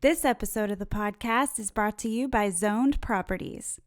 This episode of the podcast is brought to you by Zoned Properties.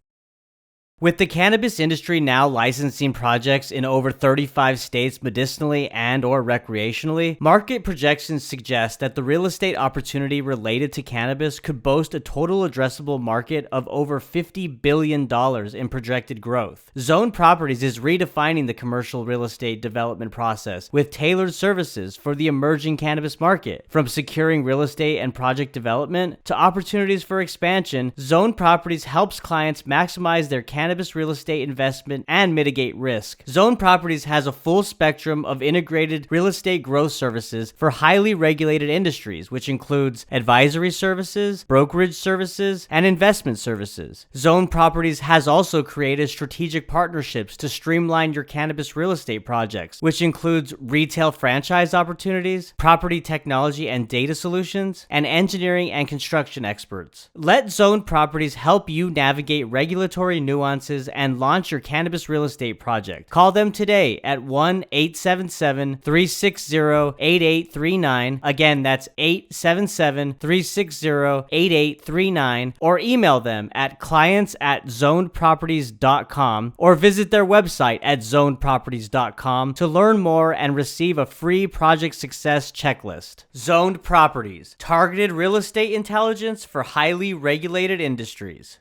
With the cannabis industry now licensing projects in over 35 states medicinally and or recreationally, market projections suggest that the real estate opportunity related to cannabis could boast a total addressable market of over $50 billion in projected growth. Zone Properties is redefining the commercial real estate development process with tailored services for the emerging cannabis market. From securing real estate and project development to opportunities for expansion, Zone Properties helps clients maximize their cannabis real estate investment and mitigate risk. Zone Properties has a full spectrum of integrated real estate growth services for highly regulated industries, which includes advisory services, brokerage services, and investment services. Zone Properties has also created strategic partnerships to streamline your cannabis real estate projects, which includes retail franchise opportunities, property technology and data solutions, and engineering and construction experts. Let Zone Properties help you navigate regulatory nuances and launch your cannabis real estate project. Call them today at 1-877-360-8839. Again, that's 877-360-8839, or email them at clients@zonedproperties.com or visit their website at zonedproperties.com to learn more and receive a free project success checklist. Zoned Properties, targeted real estate intelligence for highly regulated industries.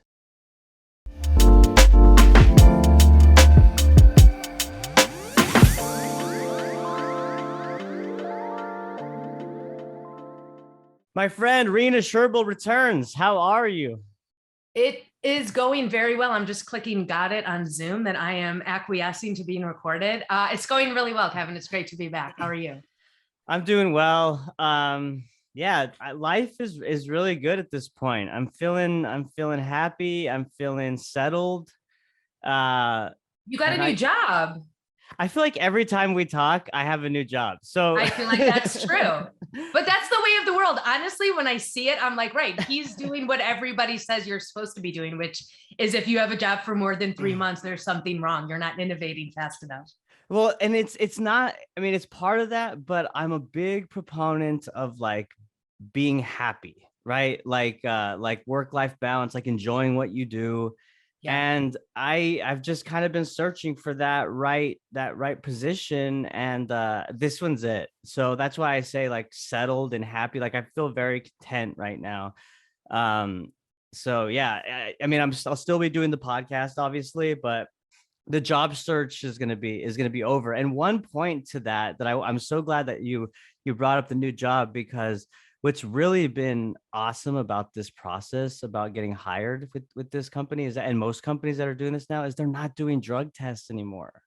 My friend Rena Sherbill returns. How are you? It is going very well. I'm just clicking got it on Zoom that I am acquiescing to being recorded. It's going really well, Kevin. It's great to be back. How are you? I'm doing well. Life is really good at this point. I'm feeling happy. I'm feeling settled. You got a new job. I feel like every time we talk, I have a new job. So I feel like that's true. But that's the way of the world. Honestly, when I see it, I'm like, right, he's doing what everybody says you're supposed to be doing, which is if you have a job for more than 3 months, there's something wrong. You're not innovating fast enough. Well, and it's not, I mean, it's part of that, but I'm a big proponent of like being happy, right? Like work-life balance, like enjoying what you do. Yeah. And I've just kind of been searching for that right position, and this one's it. So that's why I say like settled and happy. Like I feel very content right now. So yeah, I mean I'll still be doing the podcast obviously, but the job search is gonna be over. And one point to that I'm so glad that you brought up the new job, because what's really been awesome about this process about getting hired with this company is that, and most companies that are doing this now, is they're not doing drug tests anymore.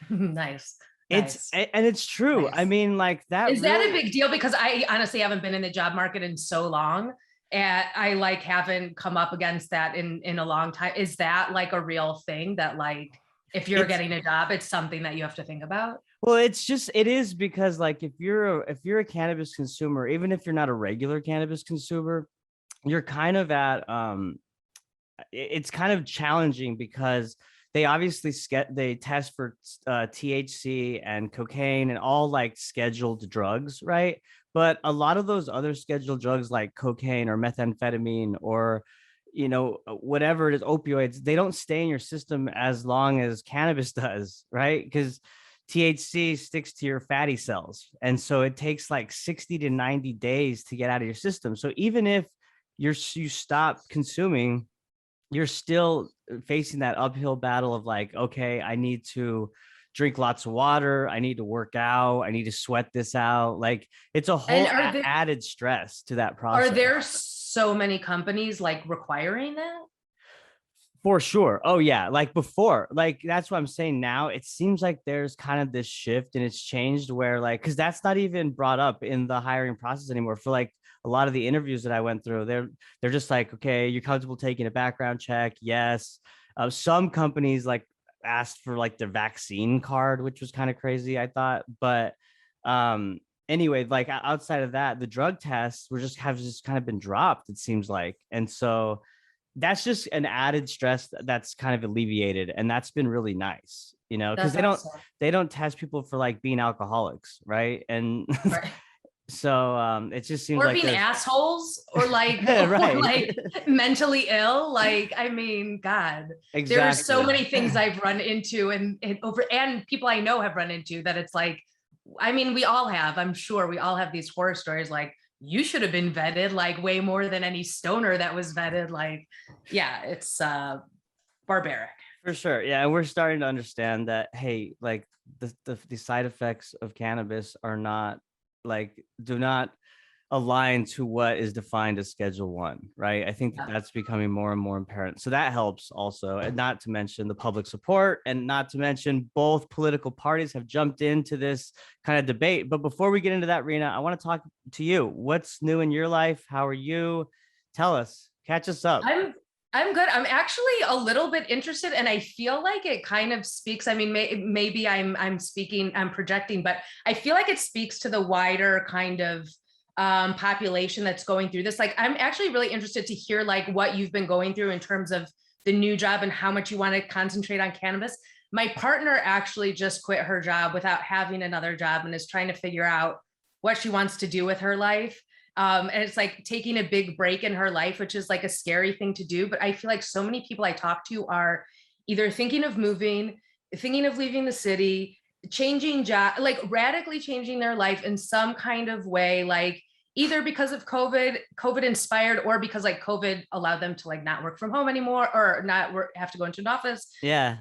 Nice. It's true. Nice. I mean, like that is really... that a big deal? Because I honestly haven't been in the job market in so long, and I like haven't come up against that in a long time. Is that like a real thing that like if you're getting a job, it's something that you have to think about? Well, it is because like if you're a cannabis consumer, even if you're not a regular cannabis consumer, you're kind of at it's kind of challenging because they obviously they test for THC and cocaine and all like scheduled drugs, right? But a lot of those other scheduled drugs like cocaine or methamphetamine or whatever it is, opioids, they don't stay in your system as long as cannabis does, right? Because THC sticks to your fatty cells. And so it takes like 60 to 90 days to get out of your system. So even if you stop consuming, you're still facing that uphill battle of like, okay, I need to drink lots of water. I need to work out. I need to sweat this out. Like it's a whole added stress to that process. Are there so many companies like requiring that? For sure. Oh yeah. Like before, like that's what I'm saying now. It seems like there's kind of this shift and it's changed where like, cause that's not even brought up in the hiring process anymore. For like a lot of the interviews that I went through, they're just like, okay, you're comfortable taking a background check. Yes. Some companies like asked for like their vaccine card, which was kind of crazy, I thought. But anyway, like outside of that, the drug tests have just kind of been dropped, it seems like. And so that's just an added stress that's kind of alleviated, and that's been really nice, because they don't test people for like being alcoholics, right? And right. So it just seems or like being there's assholes or like or right. like mentally ill. Like, I mean, God, there's so Exactly. many things I've run into and people I know have run into that it's like, I mean, we all have, I'm sure we all have these horror stories like, you should have been vetted like way more than any stoner that was vetted. Like, yeah, it's barbaric. For sure. Yeah. And we're starting to understand that, hey, like the side effects of cannabis are not like, do not align to what is defined as Schedule 1, right? I think that Yeah. that's becoming more and more apparent. So that helps also. And not to mention the public support, and not to mention both political parties have jumped into this kind of debate. But before we get into that, Rena, I want to talk to you. What's new in your life? How are you? Tell us, catch us up. I'm I'm good. I'm actually a little bit interested, and I feel like it kind of speaks. I mean, maybe I'm speaking, I'm projecting, but I feel like it speaks to the wider kind of population that's going through this. Like, I'm actually really interested to hear like what you've been going through in terms of the new job and how much you want to concentrate on cannabis. My partner actually just quit her job without having another job and is trying to figure out what she wants to do with her life. And it's like taking a big break in her life, which is like a scary thing to do. But I feel like so many people I talk to are either thinking of moving, thinking of leaving the city, changing job, like radically changing their life in some kind of way, like either because of COVID inspired, or because like COVID allowed them to like not work from home anymore or not work, have to go into an office. Yeah.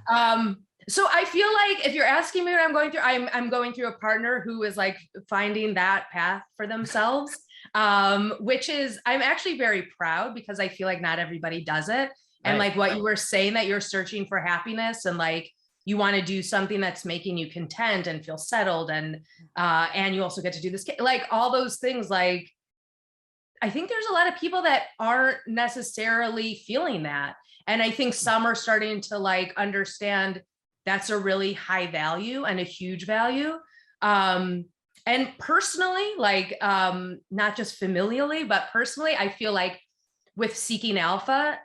So I feel like if you're asking me what I'm going through, I'm going through a partner who is like finding that path for themselves, which is, I'm actually very proud because I feel like not everybody does it. And Right. like what you were saying, that you're searching for happiness and like you want to do something that's making you content and feel settled, and you also get to do this, like all those things. Like, I think there's a lot of people that aren't necessarily feeling that. And I think some are starting to like understand that's a really high value and a huge value. Um, and personally, like, not just familially, but personally, I feel like with Seeking Alpha,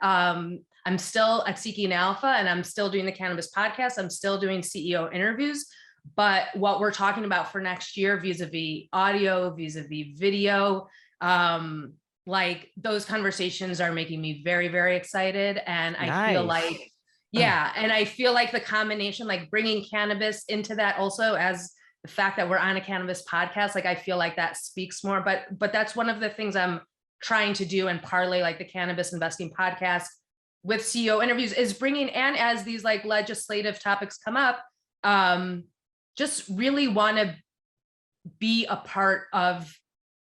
I'm still at Seeking Alpha and I'm still doing the Cannabis podcast. I'm still doing CEO interviews. But what we're talking about for next year, vis-a-vis audio, vis-a-vis video, like those conversations are making me very, very excited. And I feel Nice. like, yeah, and I feel like the combination, like bringing cannabis into that also, as the fact that we're on a cannabis podcast, like I feel like that speaks more. But that's one of the things I'm trying to do and parlay like the cannabis investing podcast with CEO interviews, is bringing, and as these like legislative topics come up, just really want to be a part of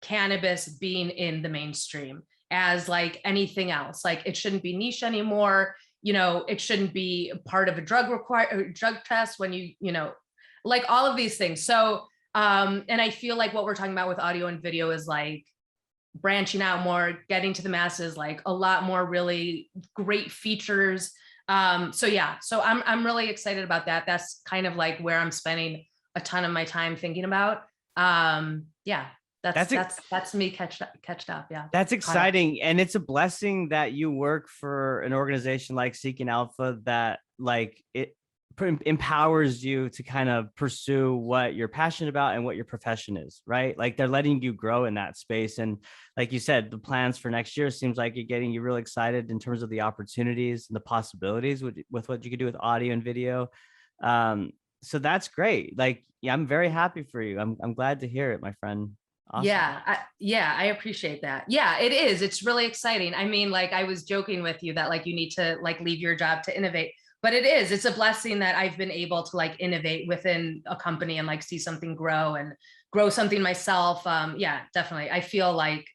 cannabis being in the mainstream as like anything else. Like, it shouldn't be niche anymore. You know, it shouldn't be part of a drug test when you know, like all of these things. So, and I feel like what we're talking about with audio and video is like branching out more, getting to the masses, like a lot more really great features. So yeah, so I'm really excited about that. That's kind of like where I'm spending a ton of my time thinking about. Yeah, That's it. that's me catched up. Yeah. That's Caught up. exciting. And it's a blessing that you work for an organization like Seeking Alpha that like it empowers you to kind of pursue what you're passionate about and what your profession is, right? Like they're letting you grow in that space. And like you said, the plans for next year seems like you're getting you really excited in terms of the opportunities and the possibilities with what you could do with audio and video. So that's great. Like, yeah, I'm very happy for you. I'm glad to hear it, my friend. Awesome. Yeah, I appreciate that. Yeah, it is. It's really exciting. I mean, like I was joking with you that like you need to like leave your job to innovate, but it is. It's a blessing that I've been able to like innovate within a company and like see something grow and grow something myself. Yeah, definitely. I feel like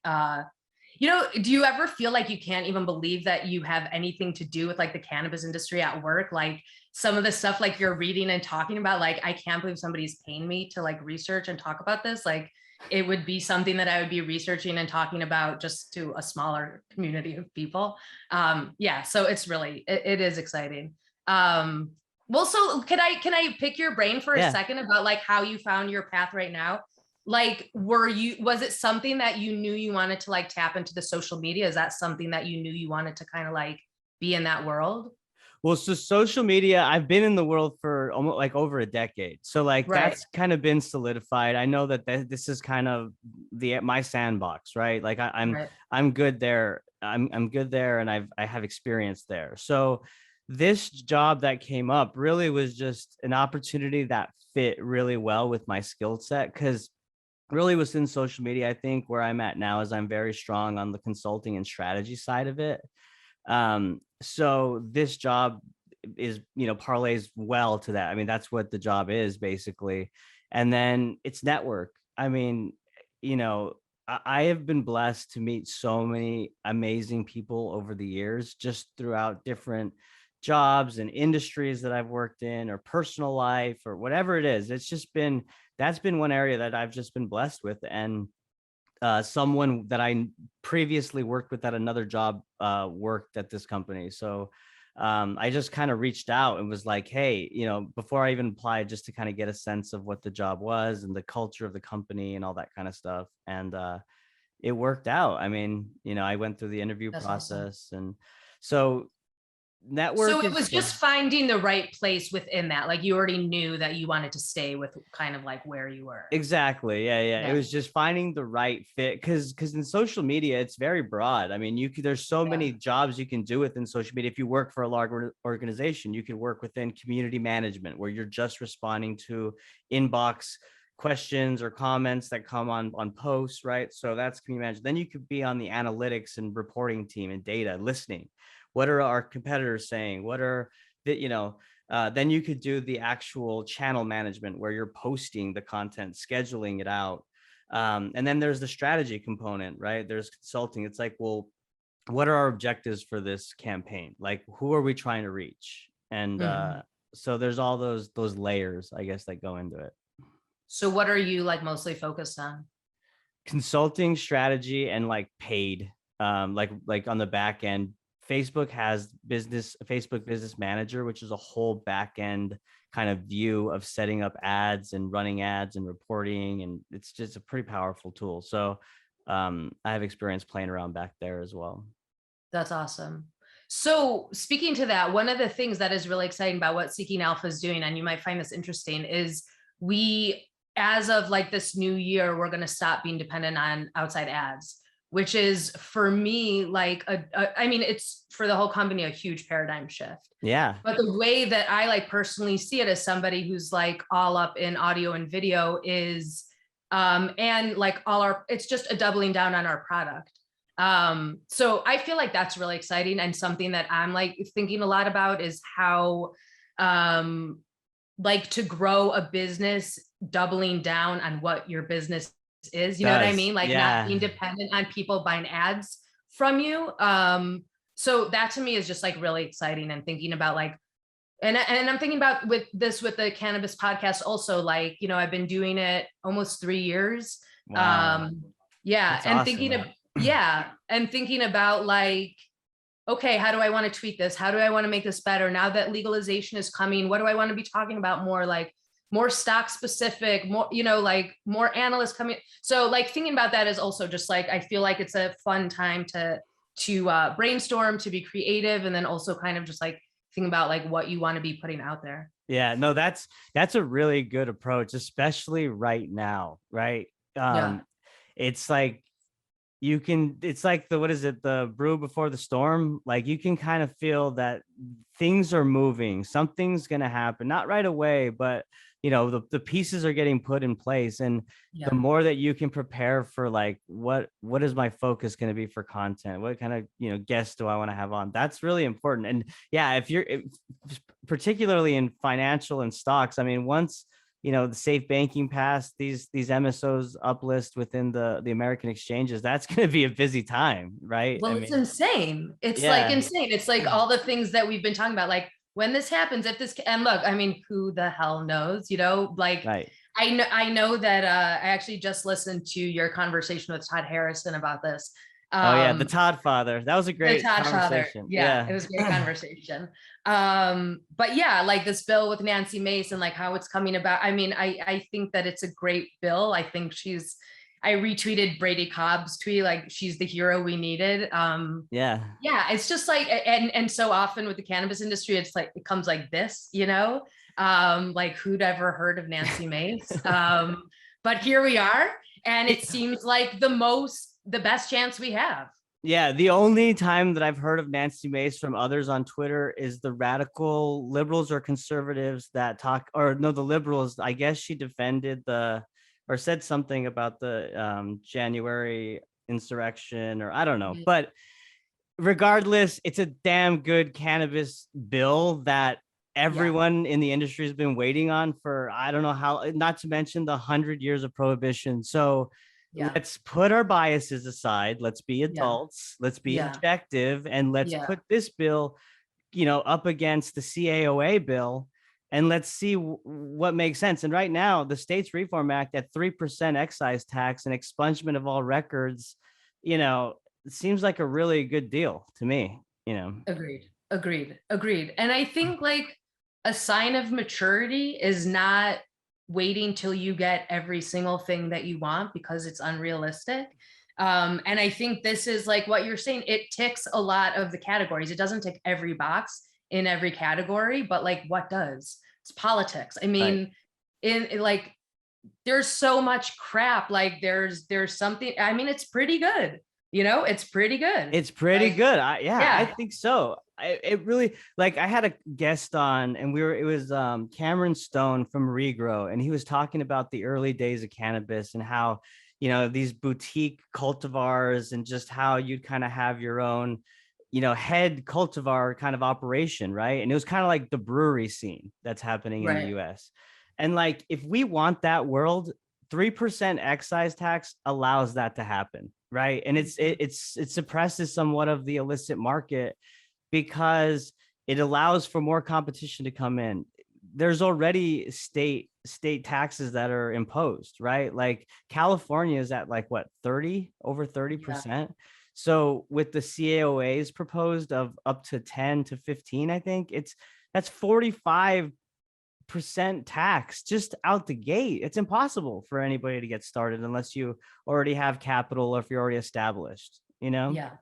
you know, do you ever feel like you can't even believe that you have anything to do with like the cannabis industry at work? Like some of the stuff like you're reading and talking about, like I can't believe somebody's paying me to like research and talk about this. Like it would be something that I would be researching and talking about just to a smaller community of people. Yeah, so it's really, it is exciting. Well, so can I pick your brain for a Yeah. second about like how you found your path right now? Like, was it something that you knew you wanted to like tap into the social media? Is that something that you knew you wanted to kind of like be in that world? Well, so social media, I've been in the world for almost like over a decade. So like Right. that's kind of been solidified. I know that this is kind of my sandbox, right? Like Right. I'm good there. I'm good there, and I have experience there. So this job that came up really was just an opportunity that fit really well with my skill set, because really within social media, I think where I'm at now is I'm very strong on the consulting and strategy side of it. So this job is, parlays well to that. I mean, that's what the job is basically. And then it's network. I mean, you know, I have been blessed to meet so many amazing people over the years, just throughout different jobs and industries that I've worked in, or personal life, or whatever it is. That's been one area that I've just been blessed with. And someone that I previously worked with at another job worked at this company. So I just kind of reached out and was like, hey, before I even applied, just to kind of get a sense of what the job was and the culture of the company and all that kind of stuff. And it worked out. I mean, I went through the interview That's awesome. process. And so So network it is was just finding the right place within that. Like you already knew that you wanted to stay with kind of like where you were. exactly. Yeah. It Yeah. was just finding the right fit, because in social media, it's very broad. I mean, there's so Yeah. many jobs you can do within social media. If you work for a large organization, you can work within community management, where you're just responding to inbox questions or comments that come on posts, right? So that's community management. Then you could be on the analytics and reporting team and data, listening. What are our competitors saying? What are the. Then you could do the actual channel management, where you're posting the content, scheduling it out. And then there's the strategy component, right? There's consulting. It's like, well, what are our objectives for this campaign? Like, who are we trying to reach? And Mhm. so there's all those layers, I guess, that go into it. So what are you like mostly focused on? Consulting, strategy, and like paid. Like on the back end, Facebook Business Manager, which is a whole back end kind of view of setting up ads and running ads and reporting, and it's just a pretty powerful tool. So I have experience playing around back there as well. That's awesome. So speaking to that, one of the things that is really exciting about what Seeking Alpha is doing, and you might find this interesting, is we, as of like this new year, we're going to stop being dependent on outside ads, which is for me like I mean, it's for the whole company a huge paradigm shift. Yeah. But the way that I like personally see it as somebody who's like all up in audio and video is, and like it's just a doubling down on our product. So I feel like that's really exciting, and something that I'm like thinking a lot about is how, um, like to grow a business, doubling down on what your business is, you know what I Does. mean? Like not Yeah. being dependent on people buying ads from you. So that to me is just like really exciting, and thinking about like, and I'm thinking about with the cannabis podcast also, like, I've been doing it almost 3 years. Wow. Um, yeah. That's And thinking awesome. of, yeah. And thinking about like, okay, how do I want to tweak this? How do I want to make this better? Now that legalization is coming, what do I want to be talking about more? Like more stock specific, more, like more analysts coming. So like thinking about that is also just like, I feel like it's a fun time to brainstorm, to be creative, and then also kind of just like think about like what you want to be putting out there. Yeah, no, that's a really good approach, especially right now, right? Yeah. It's like it's like what is it, the brew before the storm? Like you can kind of feel that things are moving, something's going to happen, not right away, but the pieces are getting put in place. And the Yeah. more that you can prepare for like, what is my focus going to be for content? What kind of, guests do I want to have on? That's really important. And yeah, particularly in financial and stocks, I mean, once the safe banking passed, these MSOs uplist within the American exchanges, that's going to be a busy time, right? I Well, it's mean, insane. It's like yeah, insane. It's like all the things that we've been talking about, like when this happens, if this, and look, I mean, who the hell knows, like right. I know that I actually just listened to your conversation with Todd Harrison about this. Oh yeah, the Um, Todd father. That was a the great Todd father. conversation. Yeah, it Yeah. was a great conversation. But yeah, like this bill with Nancy Mace and like how it's coming about. I mean, I think that it's a great bill. I think I retweeted Brady Cobb's tweet, like she's the hero we needed. Yeah. Yeah, it's just like, and so often with the cannabis industry, it's like it comes like this, like who'd ever heard of Nancy Mace? But here we are, and it seems like the best chance we have. Yeah, the only time that I've heard of Nancy Mace from others on Twitter is the radical liberals or conservatives that talk, or no, the liberals. I guess she defended or said something about the January insurrection, or I don't know. But regardless, it's a damn good cannabis bill that everyone in the industry has been waiting on for I don't know how, not to mention the 100 years of prohibition. So let's put our biases aside. Let's be adults. Let's be objective, and let's put this bill, up against the CAOA bill, and let's see what makes sense. And right now, the States Reform Act at 3% excise tax and expungement of all records, it seems like a really good deal to me. Agreed. And I think like a sign of maturity is not waiting till you get every single thing that you want because it's unrealistic. And I think this is like what you're saying. It ticks a lot of the categories. It doesn't tick every box in every category, but like what does? It's politics. I mean, like there's so much crap. Like there's something. I mean, it's pretty good. It's pretty good. It's pretty good. I think so. It really, like, I had a guest on, and it was Cameron Stone from Regrow, and he was talking about the early days of cannabis and how, these boutique cultivars, and just how you'd kind of have your own, head cultivar kind of operation, right? And it was kind of like the brewery scene that's happening in the US. And like, if we want that world, 3% excise tax allows that to happen, right? And it suppresses somewhat of the illicit market because it allows for more competition to come in. There's already state taxes that are imposed, right? Like California is at like what, over 30%. So with the CAOA's proposed of up to 10 to 15, I think that's 45% tax just out the gate. It's impossible for anybody to get started unless you already have capital or if you're already established, Yeah.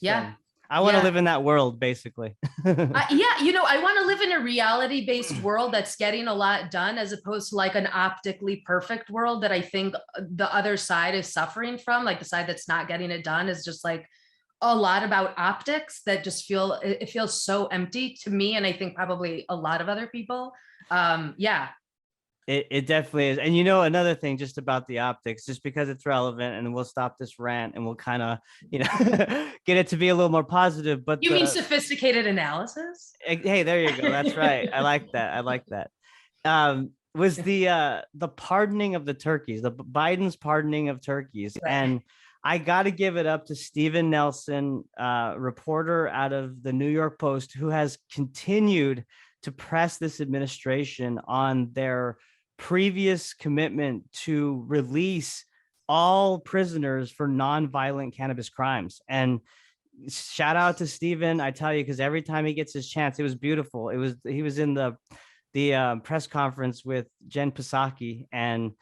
So I want to live in that world, basically. I want to live in a reality-based world that's getting a lot done, as opposed to like an optically perfect world that I think the other side is suffering from. Like the side that's not getting it done is just like a lot about optics that just it feels so empty to me, and I think probably a lot of other people. It definitely is. And another thing just about the optics, just because it's relevant, and we'll stop this rant and we'll kind of, get it to be a little more positive. But you mean sophisticated analysis? Hey, there you go. That's right. I like that. Was the pardoning of the turkeys, the Biden's pardoning of turkeys. And I got to give it up to Stephen Nelson, reporter out of the New York Post, who has continued to press this administration on their previous commitment to release all prisoners for nonviolent cannabis crimes. And shout out to Stephen, I tell you, because every time he gets his chance, it was beautiful. He was in the press conference with Jen Psaki, and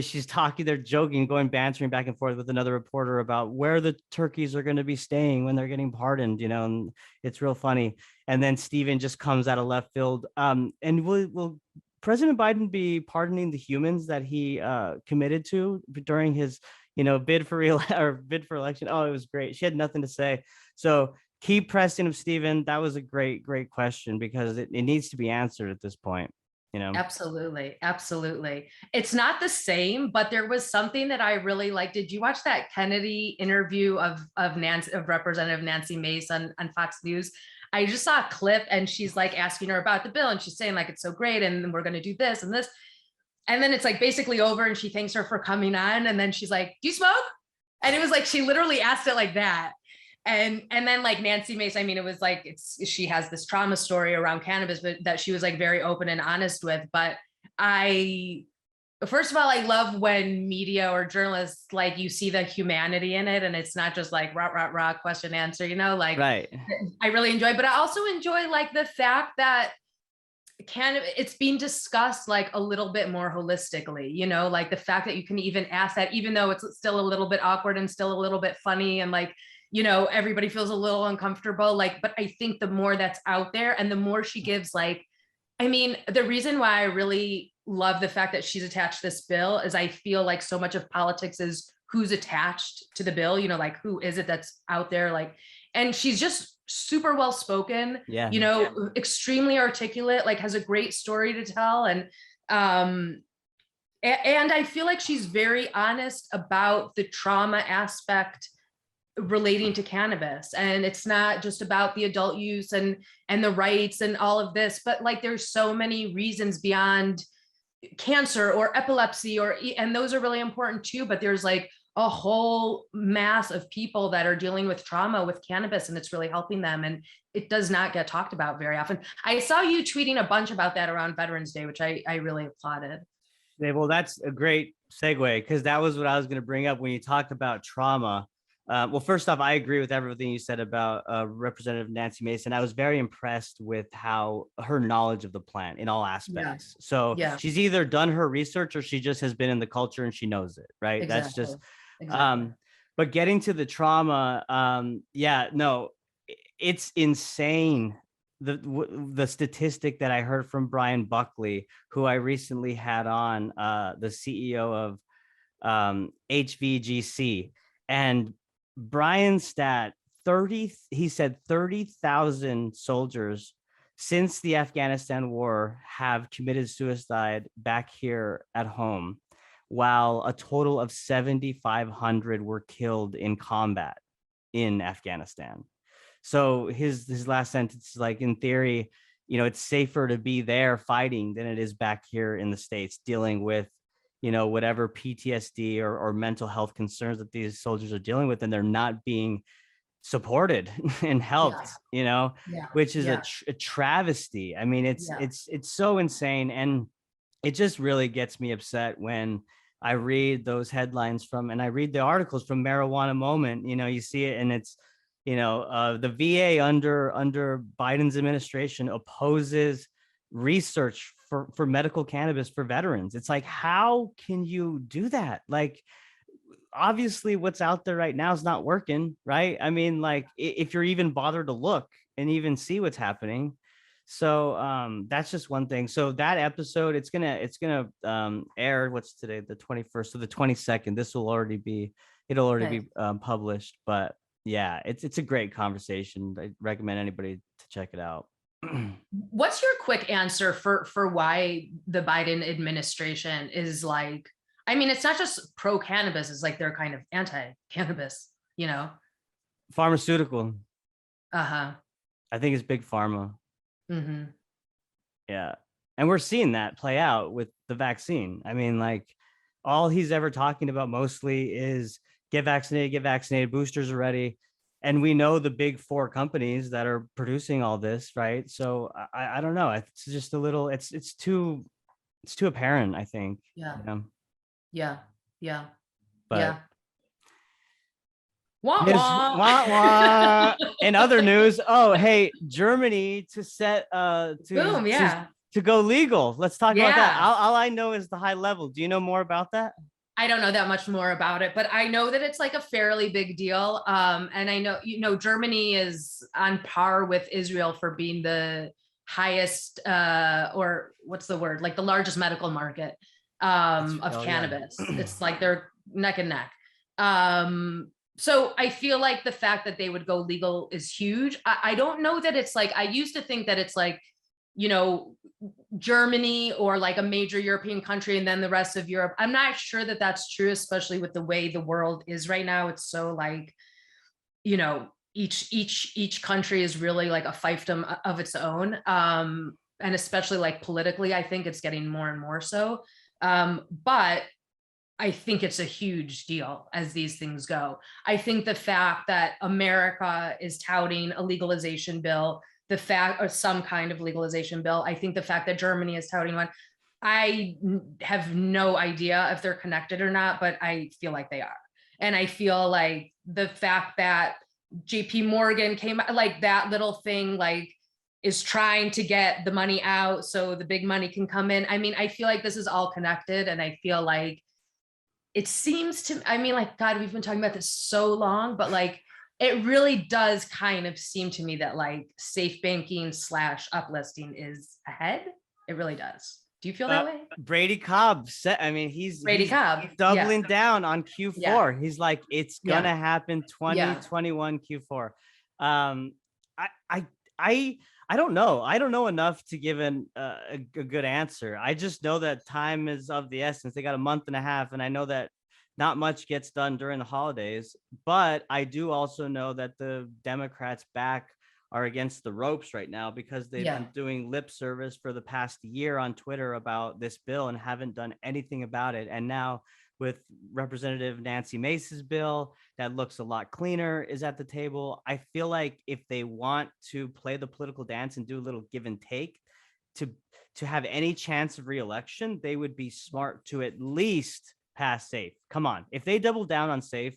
she's talking, they're joking, bantering back and forth with another reporter about where the turkeys are going to be staying when they're getting pardoned, and it's real funny. And then Stephen just comes out of left field. And will President Biden be pardoning the humans that he committed to during his, bid for election? Oh, it was great. She had nothing to say. So keep pressing him, Stephen. That was a great question, because it needs to be answered at this point. Absolutely. It's not the same, but there was something that I really liked. Did you watch that Kennedy interview of Representative Nancy Mace on Fox News? I just saw a clip, and she's like asking her about the bill, and she's saying like, it's so great, and we're going to do this and this. And then it's like basically over, and she thanks her for coming on. And then she's like, do you smoke? And it was like, she literally asked it like that. And then like Nancy Mace, I mean, it was like, she has this trauma story around cannabis, but that she was like very open and honest with. But first of all, I love when media or journalists, like, you see the humanity in it, and it's not just like rah, question, answer, like, right. I really enjoy, but I also enjoy like the fact that it's being discussed like a little bit more holistically, you know, like the fact that you can even ask that, even though it's still a little bit awkward and still a little bit funny, and like, you know, everybody feels a little uncomfortable, like, but I think the more that's out there and the more she gives, like, I mean, the reason why I really love the fact that she's attached to this bill is I feel like so much of politics is who's attached to the bill, you know, like who is it that's out there, like, and she's just super well spoken, Yeah. you know, extremely articulate, like has a great story to tell. And I feel like she's very honest about the trauma aspect relating to cannabis, and it's not just about the adult use and the rights and all of this, but like there's so many reasons beyond cancer or epilepsy, or and those are really important too, but there's like a whole mass of people that are dealing with trauma with cannabis, and it's really helping them, and it does not get talked about very often. I saw you tweeting a bunch about that around Veterans Day, which I really applauded. Yeah, well, that's a great segue, because that was what I was going to bring up when you talk about trauma. Well, first off, I agree with everything you said about Representative Nancy Mason. I was very impressed with how her knowledge of the plant in all aspects. So Yeah, she's either done her research or she just has been in the culture and she knows it, right? exactly. That's just, Exactly. but getting to the trauma, yeah, no, it's insane. The statistic that I heard from Brian Buckley, who I recently had on, the CEO of HVGC, and Brian's stat, 30, he said 30,000 soldiers since the Afghanistan war have committed suicide back here at home, while a total of 7,500 were killed in combat in Afghanistan. So his last sentence is like, in theory, you know, it's safer to be there fighting than it is back here in the States dealing with, you know, whatever PTSD or mental health concerns that these soldiers are dealing with, and they're not being supported and helped, you know, Yeah, which is yeah, a travesty. I mean, yeah, it's so insane. And it just really gets me upset when I read those headlines from, and I read the articles from Marijuana Moment. You know, you see it, and it's, you know, the VA under Biden's administration opposes research for medical cannabis for veterans. It's like, how can you do that? Like, obviously what's out there right now is not working, right? I mean, like, if you're even bothered to look and even see what's happening. So that's just one thing. So that episode, it's gonna air, what's today, the 21st, so the 22nd, this will already be, it'll already okay. be published. But yeah, it's a great conversation. I recommend anybody to check it out. What's your quick answer for why the Biden administration is like, I mean, it's not just pro cannabis, it's like they're kind of anti cannabis, you know? Pharmaceutical, Uh-huh. I think it's big pharma. Mm-hmm. Yeah. And we're seeing that play out with the vaccine. I mean, like, all he's ever talking about mostly is get vaccinated, boosters are ready. And we know the big four companies that are producing all this, right? So I don't know. It's just a little, it's too apparent, I think. Yeah. You know? Yeah. Yeah. But Yeah. Wah wah, wah. wah. In other news, oh hey, Germany to set Boom. Yeah. to go legal. Let's talk about that. Yeah. All I know is the high level. Do you know more about that? I don't know that much more about it, but I know that it's like a fairly big deal. And I know, you know, Germany is on par with Israel for being the highest, or what's the word, like the largest medical market of Oh yeah. cannabis. It's like they're neck and neck. So I feel like the fact that they would go legal is huge. I don't know that it's like, I used to think that it's like, you know, Germany or like a major European country and then the rest of Europe. I'm not sure that that's true, especially with the way the world is right now. It's so like, you know, each country is really like a fiefdom of its own. And especially like politically, I think it's getting more and more so. But I think it's a huge deal as these things go. I think the fact that America is touting a legalization bill, the fact, or some kind of legalization bill, I think the fact that Germany is touting one, I have no idea if they're connected or not, but I feel like they are. And I feel like the fact that JP Morgan came, like that little thing, like is trying to get the money out so the big money can come in. I mean, I feel like this is all connected, and I feel like it seems to, I mean, like, God, we've been talking about this so long, but like, it really does kind of seem to me that like safe banking slash uplisting is ahead. It really does. Do you feel that way? Brady Cobb said, I mean, Brady he's Cobb. doubling down on Q4. Yeah. He's like, it's Yeah. gonna happen 2021 Q4. Um, I I I I don't know. I don't know enough to give a good answer. I just know that time is of the essence. They got a month and a half, and I know that not much gets done during the holidays. But I do also know that the Democrats back are against the ropes right now because they've been doing lip service for the past year on Twitter about this bill and haven't done anything about it. And now with Representative Nancy Mace's bill that looks a lot cleaner is at the table. I feel like if they want to play the political dance and do a little give and take to have any chance of reelection, they would be smart to at least pass safe. Come on. If they double down on safe,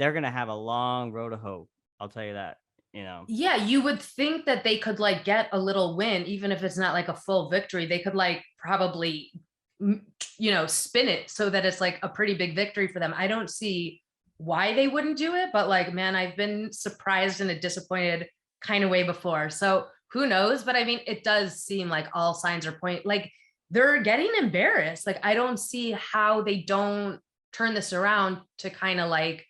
they're going to have a long road to hope. I'll tell you that. You know, yeah, you would think that they could like get a little win, even if it's not like a full victory. They could like probably, spin it so that it's like a pretty big victory for them. I don't see why they wouldn't do it, but like, man, I've been surprised in a disappointed kind of way before. So who knows? But I mean, it does seem like all signs are like they're getting embarrassed. Like, I don't see how they don't turn this around to kind of like,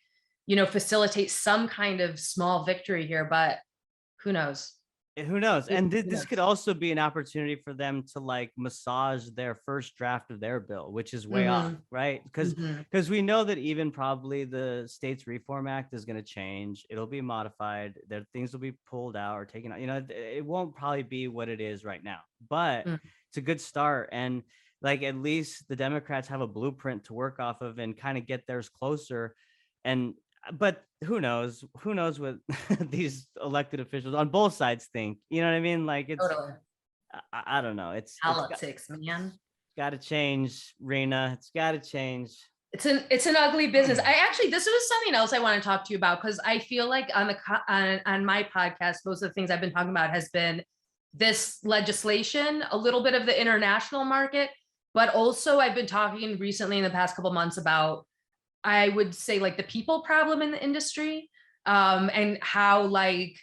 facilitate some kind of small victory here, but who knows? who knows? And this could also be an opportunity for them to like massage their first draft of their bill, which is way off, right? Because we know that even probably the States Reform Act is going to change. It'll be modified. There things will be pulled out or taken out. It won't probably be what it is right now, but it's a good start. And like at least the Democrats have a blueprint to work off of and kind of get theirs closer. And but who knows what these elected officials on both sides think, you know what I mean? Like it's totally. I don't know, it's Politics, man. got to change, Rena. It's got to change. It's an ugly business. This was something else I want to talk to you about, because I feel like on my podcast, most of the things I've been talking about has been this legislation, a little bit of the international market, but also I've been talking recently in the past couple months about, I would say, like the people problem in the industry, and how like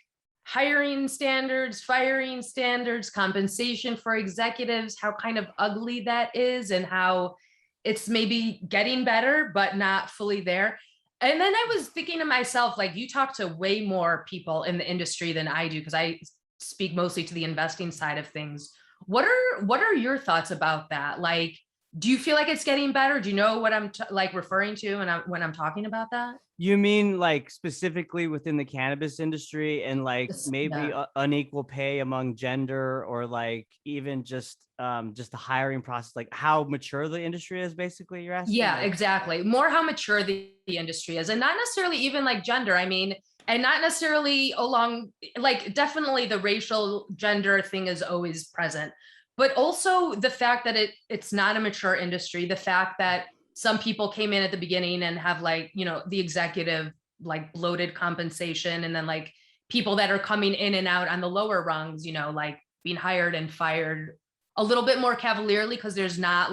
hiring standards, firing standards, compensation for executives, how kind of ugly that is, and how it's maybe getting better, but not fully there. And then I was thinking to myself, like, you talk to way more people in the industry than I do, because I speak mostly to the investing side of things. What are your thoughts about that? Like, do you feel like it's getting better? Do you know what I'm like referring to when I'm talking about that? You mean like specifically within the cannabis industry and like maybe unequal pay among gender, or like even just the hiring process, like how mature the industry is, basically you're asking? Yeah, like, exactly. More how mature the industry is, and not necessarily even like gender. I mean, and not necessarily along, like, definitely the racial gender thing is always present, but also the fact that it's not a mature industry, the fact that some people came in at the beginning and have like, the executive like bloated compensation, and then like people that are coming in and out on the lower rungs, like being hired and fired a little bit more cavalierly, because there's not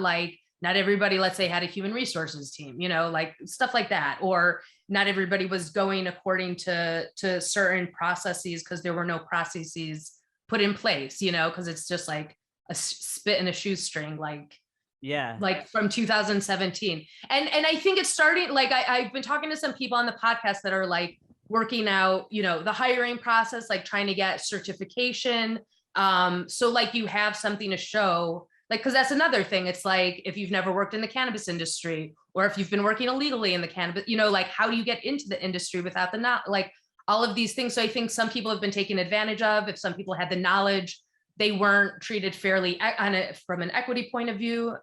everybody, let's say, had a human resources team, like stuff like that, or not everybody was going according to certain processes because there were no processes put in place, because it's just like a spit in a shoestring, like from 2017. And I think it's starting, like I've been talking to some people on the podcast that are like working out, the hiring process, like trying to get certification. So like you have something to show, like, because that's another thing. It's like, if you've never worked in the cannabis industry, or if you've been working illegally in the cannabis, like how do you get into the industry without the not like all of these things. So I think some people have been taken advantage of. If some people had the knowledge, they weren't treated fairly on it from an equity point of view,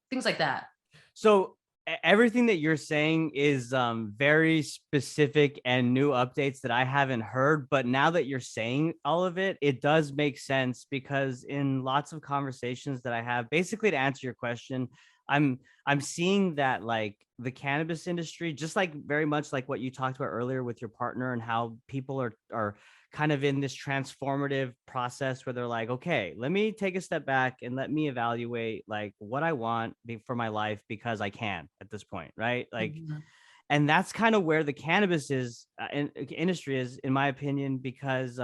things like that. So everything that you're saying is very specific and new updates that I haven't heard. But now that you're saying all of it, it does make sense, because in lots of conversations that I have, basically to answer your question, I'm seeing that like the cannabis industry, just like very much like what you talked about earlier with your partner and how people are kind of in this transformative process where they're like, okay, let me take a step back and let me evaluate like what I want for my life because I can at this point, right? Like, Mhm. and that's kind of where the cannabis is industry is, in my opinion, because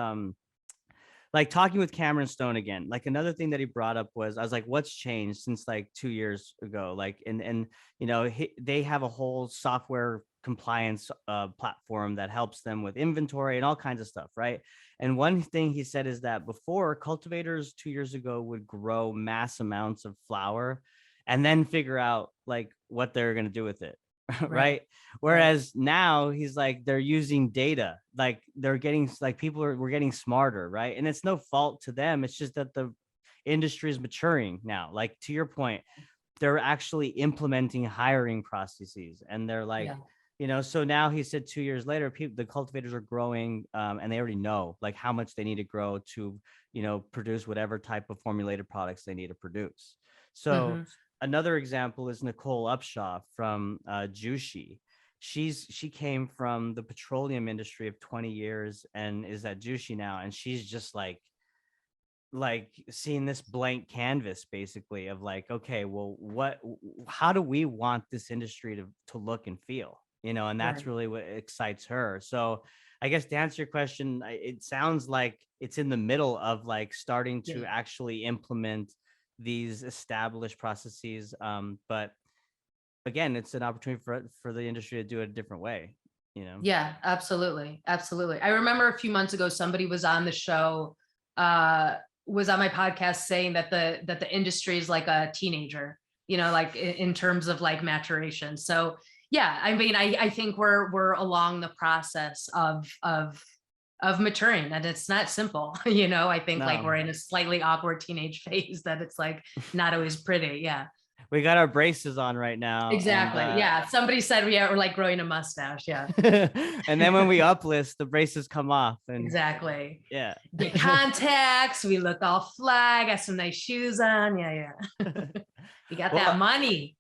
like talking with Cameron Stone again, like another thing that he brought up was I was like, what's changed since like 2 years ago? Like, and you know, they have a whole software compliance platform that helps them with inventory and all kinds of stuff, right? And one thing he said is that before cultivators 2 years ago would grow mass amounts of flower and then figure out like what they're going to do with it. Right. Right. Whereas now he's like, they're using data, like they're getting like we're getting smarter. Right. And it's no fault to them. It's just that the industry is maturing now. Like to your point, they're actually implementing hiring processes and they're like, Yeah. you know, so now he said 2 years later, the cultivators are growing and they already know like how much they need to grow to, you know, produce whatever type of formulated products they need to produce. So Hmm. another example is Nicole Upshaw from Jushi. She came from the petroleum industry of 20 years and is at Jushi now. And she's just like seeing this blank canvas basically of like, okay, well, how do we want this industry to look and feel, you know? And that's Right. really what excites her. So I guess to answer your question, it sounds like it's in the middle of like starting Yeah. to actually implement these established processes, but again, it's an opportunity for the industry to do it a different way, you know? Yeah, absolutely. Absolutely. I remember a few months ago, somebody was on the show, uh, was on my podcast saying that the industry is like a teenager, you know, like in terms of like maturation. So yeah, I mean, I think we're along the process of maturing and it's not simple. You know, I think like we're No. in a slightly awkward teenage phase that it's like not always pretty. Yeah. We got our braces on right now, and Exactly. Yeah. Somebody said we're like growing a mustache. Yeah. and then when we uplist, the braces come off, and Exactly. yeah. Get contacts. We look all fly. Got some nice shoes on. Yeah, yeah. You got that Well, money.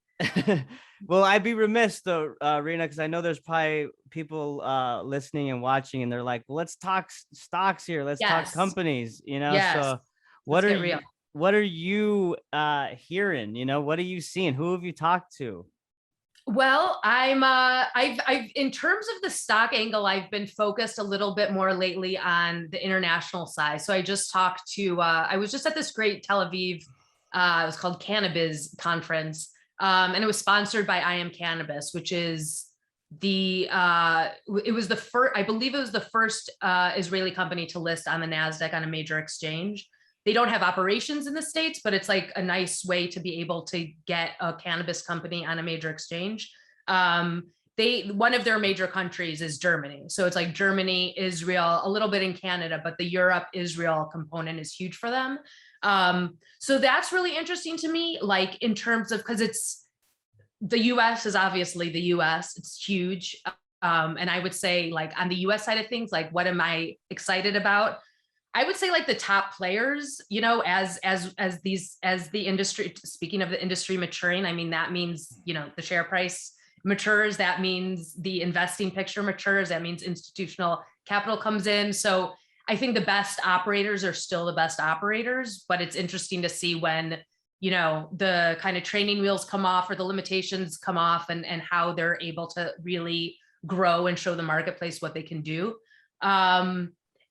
well, I'd be remiss though, Rena, because I know there's probably people listening and watching, and they're like, well, let's talk stocks here. Let's talk Yes. companies, you know? Yes. So Let's what are get real. you what are you hearing? You know, what are you seeing? Who have you talked to? Well, I've in terms of the stock angle, I've been focused a little bit more lately on the international side. So I just talked to I was just at this great Tel Aviv, it was called Cannabis conference. And it was sponsored by I Am Cannabis, which is it was the first, I believe it was the first Israeli company to list on the NASDAQ on a major exchange. They don't have operations in the States, but it's like a nice way to be able to get a cannabis company on a major exchange. One of their major countries is Germany. So it's like Germany, Israel, a little bit in Canada, but the Europe, Israel component is huge for them. So that's really interesting to me, like in terms of, because it's the US is obviously the US, it's huge. And I would say like on the US side of things, like what am I excited about? I would say like the top players, you know, as the industry, speaking of the industry maturing, I mean, that means, you know, the share price matures, that means the investing picture matures, that means institutional capital comes in. So I think the best operators are still the best operators, but it's interesting to see when, you know, the kind of training wheels come off or the limitations come off and how they're able to really grow and show the marketplace what they can do.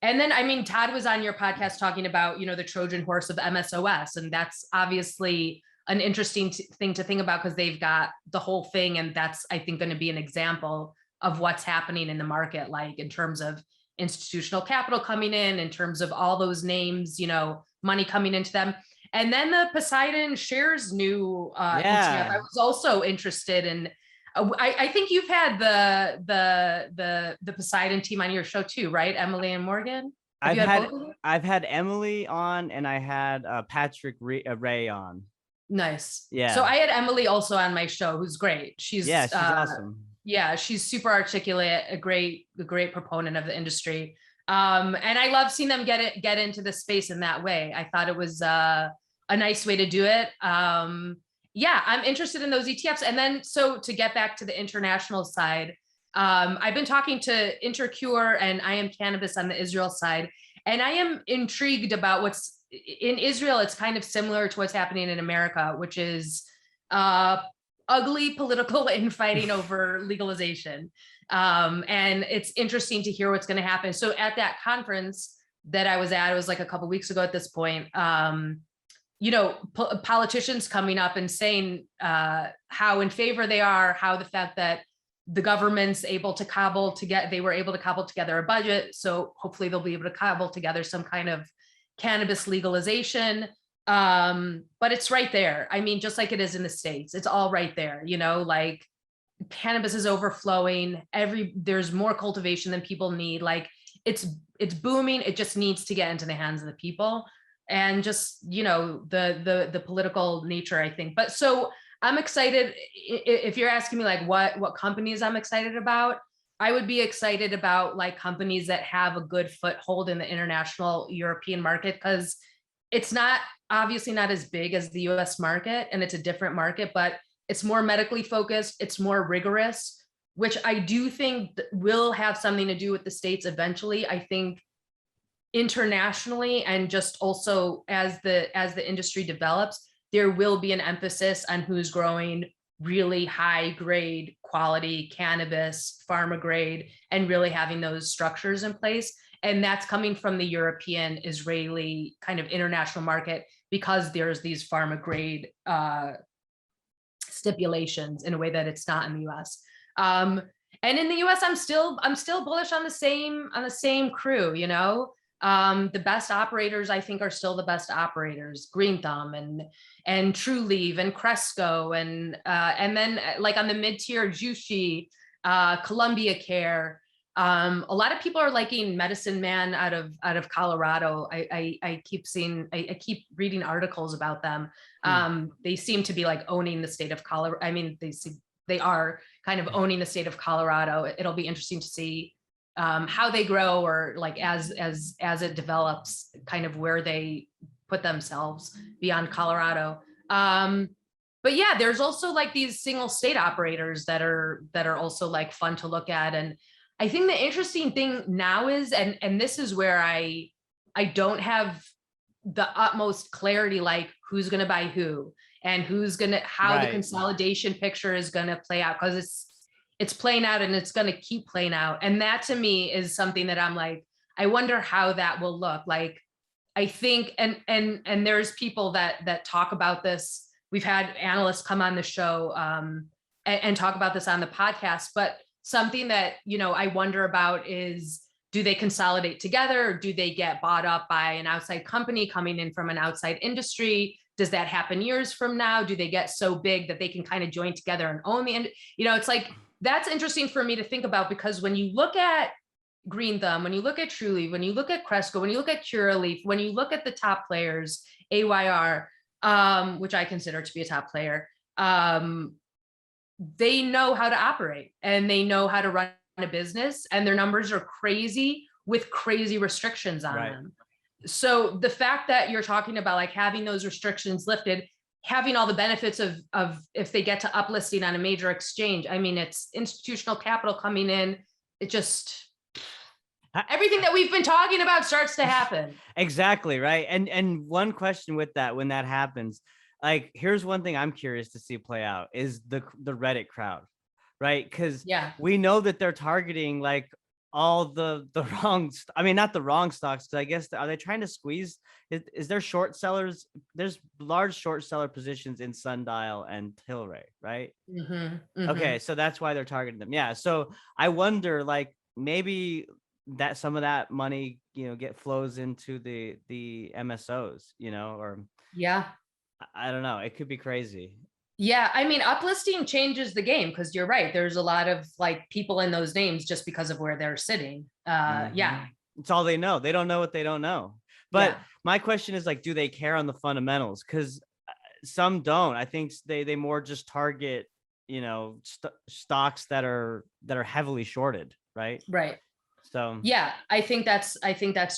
And then, I mean, Todd was on your podcast talking about, you know, the Trojan horse of MSOS. And that's obviously an interesting thing to think about because they've got the whole thing. And that's, I think, going to be an example of what's happening in the market, like in terms of institutional capital coming in terms of all those names, you know, money coming into them. And then the Poseidon shares new ETF. I Yeah. was also interested in. I think you've had the Poseidon team on your show too, right? Emily and Morgan. Have I've you had had both of them? I've had Emily on and I had Patrick Ray on. Nice. So Yeah. I had Emily also on my show, who's great. Yeah, she's awesome. Yeah, she's super articulate, a great proponent of the industry. And I love seeing them get into the space in that way. I thought it was a nice way to do it. Yeah, I'm interested in those ETFs. And then, so to get back to the international side, I've been talking to Intercure and I Am Cannabis on the Israel side, and I am intrigued about what's in Israel. It's kind of similar to what's happening in America, which is uh, ugly political infighting over legalization. And it's interesting to hear what's going to happen. So at that conference that I was at, it was like a couple weeks ago at this point. Politicians coming up and saying how in favor they are, how the fact that the government's able to they were able to cobble together a budget. So hopefully they'll be able to cobble together some kind of cannabis legalization. But it's right there. I mean, just like it is in the States, it's all right there, like cannabis is overflowing. There's more cultivation than people need. Like it's booming. It just needs to get into the hands of the people. And just the political nature, I think. But so I'm excited. If you're asking me like what companies I'm excited about, I would be excited about like companies that have a good foothold in the international European market, because it's obviously not as big as the US market, and it's a different market, but it's more medically focused, it's more rigorous, which I do think will have something to do with the States eventually. I think internationally, and just also as the industry develops, there will be an emphasis on who's growing really high grade quality cannabis, pharma grade, and really having those structures in place. And that's coming from the European, Israeli kind of international market, because there's these pharma grade stipulations in a way that it's not in the US. And in the US, I'm still bullish on the same crew, the best operators, I think, are still the best operators: Green Thumb and True Leave and Cresco, and then like on the mid-tier, Jushi, Columbia Care. A lot of people are liking Medicine Man out of Colorado. I keep reading articles about them. They seem to be like owning the state of Colorado. I mean, they are kind of owning the state of Colorado. It'll be interesting to see how they grow, or like as it develops, kind of where they put themselves beyond Colorado. But yeah, there's also like these single state operators that are also like fun to look at. And I think the interesting thing now is, and this is where I don't have the utmost clarity, like who's going to buy who, and how the consolidation picture is going to play out, because it's playing out and it's going to keep playing out. And that to me is something that I'm like, I wonder how that will look like. I think, and there's people that talk about this. We've had analysts come on the show and talk about this on the podcast, but something that, I wonder about is, do they consolidate together, or do they get bought up by an outside company coming in from an outside industry? Does that happen years from now? Do they get so big that they can kind of join together and own it's like, that's interesting for me to think about, because when you look at Green Thumb, when you look at Truly, when you look at Cresco, when you look at Curaleaf, when you look at the top players, AYR, which I consider to be a top player, they know how to operate and they know how to run a business, and their numbers are crazy with crazy restrictions on them. So the fact that you're talking about like having those restrictions lifted, having all the benefits of if they get to uplisting on a major exchange, I mean, it's institutional capital coming in. It just, everything that we've been talking about starts to happen. Exactly. Right. And one question with that, when that happens, like, here's one thing I'm curious to see play out is the Reddit crowd, right? Because we know that they're targeting like all the wrong, I mean, not the wrong stocks, because I guess, are they trying to squeeze, is there short sellers? There's large short seller positions in Sundial and Tilray, right? Okay, so that's why they're targeting them. Yeah, so I wonder, like, maybe that some of that money, get flows into the MSOs, or I don't know, it could be crazy. Yeah, I mean, uplisting changes the game, because you're right. There's a lot of like people in those names just because of where they're sitting. Yeah, it's all they know. They don't know what they don't know. But my question is like, do they care on the fundamentals? Because some don't. I think they more just target, stocks that are heavily shorted, right? Right. So yeah, I think that's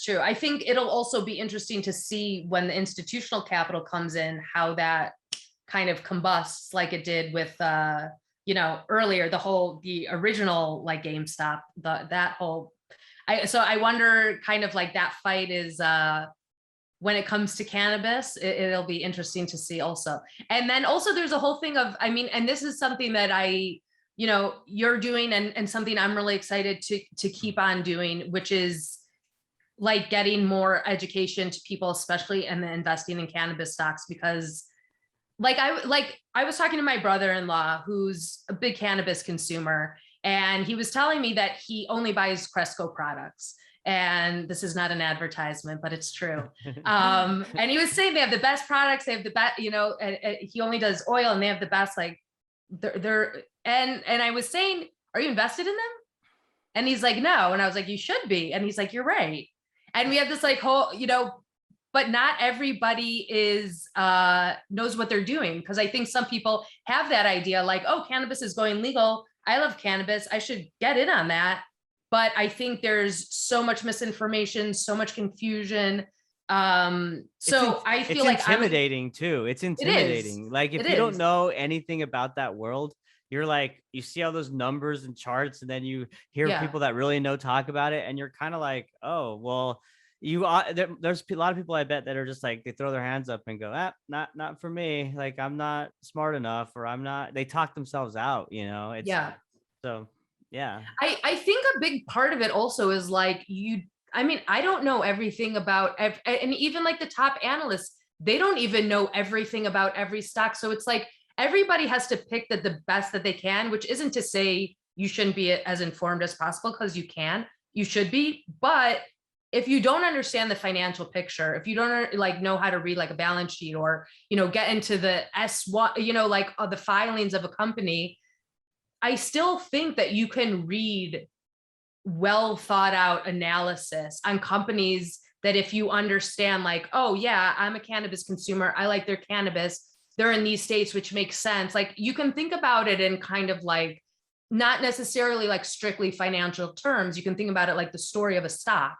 true. I think it'll also be interesting to see when the institutional capital comes in, how that kind of combusts like it did with earlier, the original like GameStop, that whole so I wonder kind of like that fight is when it comes to cannabis, it'll be interesting to see also. And then also there's a whole thing of, I mean, and this is something that you're doing, and something I'm really excited to keep on doing, which is like getting more education to people, especially in the investing in cannabis stocks, because I was talking to my brother-in-law who's a big cannabis consumer, and he was telling me that he only buys Cresco products. And this is not an advertisement, but it's true. And he was saying they have the best products, they have the best, and he only does oil, and they have the best, like they're and I was saying, are you invested in them? And he's like, no. And I was like, you should be. And he's like, you're right. And we have this like whole, but not everybody is knows what they're doing. Because I think some people have that idea like, oh, cannabis is going legal. I love cannabis, I should get in on that. But I think there's so much misinformation, so much confusion. So I feel like it's intimidating too. It's it is. intimidating. Like if It you don't is. know anything about that world, you're like, you see all those numbers and charts, and then you hear Yeah. people that really know talk about it, and you're kind of like, oh, well, there's a lot of people I bet that are just like, they throw their hands up and go, not for me. Like I'm not smart enough, or I'm not. They talk themselves out. It's Yeah. so yeah. I think a big part of it also is like I mean, I don't know everything about, and even like the top analysts, they don't even know everything about every stock. So it's like everybody has to pick the best that they can, which isn't to say you shouldn't be as informed as possible, because you should be. But if you don't understand the financial picture, if you don't like know how to read like a balance sheet, or, get into the S1, like the filings of a company, I still think that you can read well thought out analysis on companies, that if you understand like, oh yeah, I'm a cannabis consumer, I like their cannabis, they're in these states, which makes sense. Like you can think about it in kind of like not necessarily like strictly financial terms. You can think about it like the story of a stock.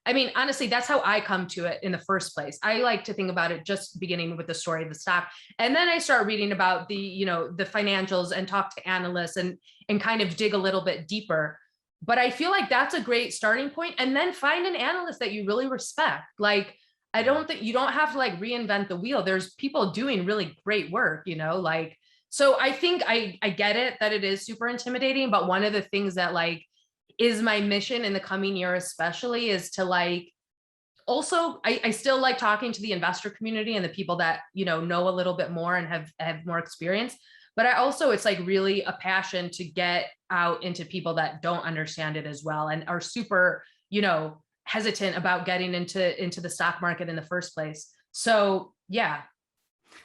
I mean, honestly, that's how I come to it in the first place. I like to think about it just beginning with the story of the stock. And then I start reading about the financials, and talk to analysts, and kind of dig a little bit deeper. But I feel like that's a great starting point. And then find an analyst that you really respect. Like, I don't think you don't have to like reinvent the wheel. There's people doing really great work, like, so I think I get it that it is super intimidating. But one of the things that like is my mission in the coming year, especially, is to like, also, I still like talking to the investor community and the people that, know a little bit more and have more experience. But I also, it's like really a passion to get out into people that don't understand it as well, and are super, hesitant about getting into the stock market in the first place. So yeah.